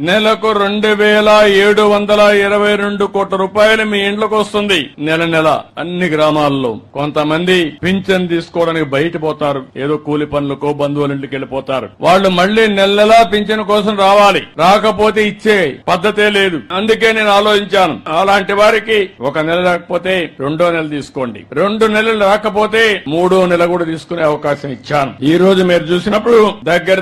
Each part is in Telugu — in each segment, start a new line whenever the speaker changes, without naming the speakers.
నెలకు 2,722 కోట్ల రూపాయలు మీ ఇంట్లోకి వస్తుంది నెల నెల అన్ని గ్రామాల్లో. కొంతమంది పింఛన్ తీసుకోవడానికి బయట పోతారు, ఏదో కూలి పనులకో బంధువుల ఇంటికి వెళ్ళిపోతారు. వాళ్ళు మళ్లీ నెల నెలా పింఛన్ కోసం రావాలి, రాకపోతే ఇచ్చే పద్ధతే లేదు. అందుకే నేను ఆలోచించాను, అలాంటి వారికి ఒక నెల రాకపోతే 2వ నెల తీసుకోండి, 2 నెలలు రాకపోతే 3వ నెల కూడా తీసుకునే అవకాశం ఇచ్చాను. ఈ రోజు మీరు చూసినప్పుడు దగ్గర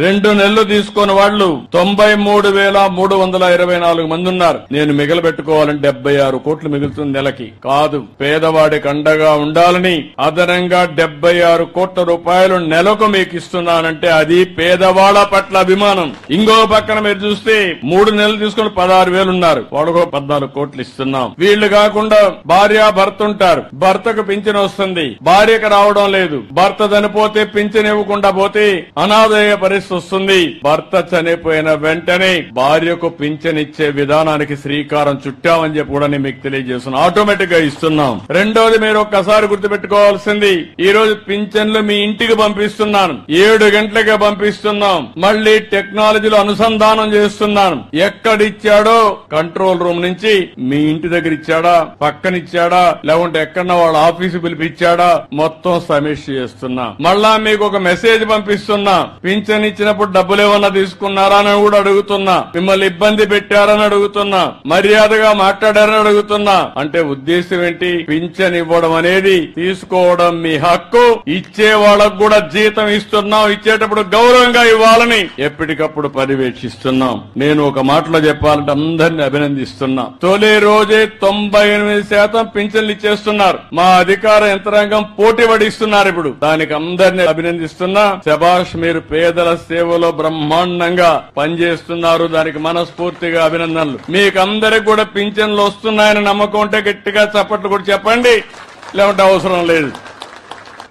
2 నెలలు తీసుకున్న వాళ్ళు 93,324 మంది ఉన్నారు. నేను మిగలబెట్టుకోవాలంటే 76 కోట్లు మిగులుతుంది నెలకి. కాదు, పేదవాడికి అండగా ఉండాలని అదనంగా 76 కోట్ల రూపాయలు నెలకు మీకు ఇస్తున్నానంటే అది పేదవాళ్ల పట్ల అభిమానం. ఇంకో పక్కన మీరు చూస్తే 3 నెలలు తీసుకుని 16,000 ఉన్నారు, వాళ్ళకు 14 కోట్లు ఇస్తున్నాం. వీళ్లు కాకుండా భార్య భర్త ఉంటారు, భర్తకు పింఛన్ వస్తుంది, భార్యకు రావడం లేదు, భర్త చనిపోతే పింఛన్ ఇవ్వకుండా పోతే అనాథయ్యే పరిస్థితి వస్తుంది. భర్త చనిపోయిన వెంటనే భార్యకు పింఛన్ ఇచ్చే విధానానికి శ్రీకారం చుట్టామని చెప్పి కూడా మీకు తెలియజేస్తున్నాం. ఆటోమేటిక్ గా ఇస్తున్నాం. రెండోది మీరు ఒక్కసారి గుర్తుపెట్టుకోవాల్సింది, ఈ రోజు పింఛన్లు మీ ఇంటికి పంపిస్తున్నాను, 7 గంటలకే పంపిస్తున్నాం. మళ్లీ టెక్నాలజీలో అనుసంధానం చేస్తున్నాను. ఎక్కడిచ్చాడో కంట్రోల్ రూమ్ నుంచి మీ ఇంటి దగ్గర ఇచ్చాడా, పక్కనిచ్చాడా, లేకుంటే ఎక్కడన్నా వాళ్ళ ఆఫీసు పిలిపించాడా, మొత్తం సమీక్ష చేస్తున్నా. మళ్ళా మీకు ఒక మెసేజ్ పంపిస్తున్నా, పింఛన్ ఇచ్చినప్పుడు డబ్బులు ఏమన్నా తీసుకున్నారా అని కూడా అడుగుతున్నా, మిమ్మల్ని ఇబ్బంది పెట్టారని అడుగుతున్నా, మర్యాదగా మాట్లాడారని అడుగుతున్నా. అంటే ఉద్దేశం ఏంటి? పింఛన్ ఇవ్వడం అనేది తీసుకోవడం మీ హక్కు, ఇచ్చే వాళ్ళకు కూడా జీతం ఇస్తున్నాం, ఇచ్చేటప్పుడు గౌరవంగా ఇవ్వాలని ఎప్పటికప్పుడు పర్యవేక్షిస్తున్నాం. నేను ఒక మాటలో చెప్పాలంటే అందరినీ అభినందిస్తున్నా. తొలి రోజే 98% పింఛన్లు ఇచ్చేస్తున్నారు. మా అధికార యంత్రాంగం పోటీ పడిస్తున్నారు. ఇప్పుడు దానికి అందరినీ అభినందిస్తున్నా. శభాష్, మీరు పేదల సేవలో బ్రహ్మాండంగా పనిచేస్తున్నారు, దానికి మనస్ఫూర్తిగా అభినందనలు. మీకందరికి కూడా పింఛన్లు వస్తున్నాయని నమ్మకం ఉంటే గట్టిగా చప్పట్లు కూడా చెప్పండి, లేకుంటే అవసరం లేదు.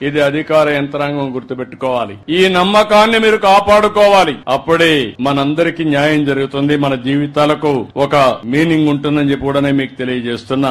ఇది అధికార యంత్రాంగం గుర్తుపెట్టుకోవాలి. ఈ నమ్మకాన్ని మీరు కాపాడుకోవాలి. అప్పుడే మనందరికీ న్యాయం జరుగుతుంది, మన జీవితాలకు ఒక మీనింగ్ ఉంటుందని చెప్పి కూడా మీకు తెలియజేస్తున్నా.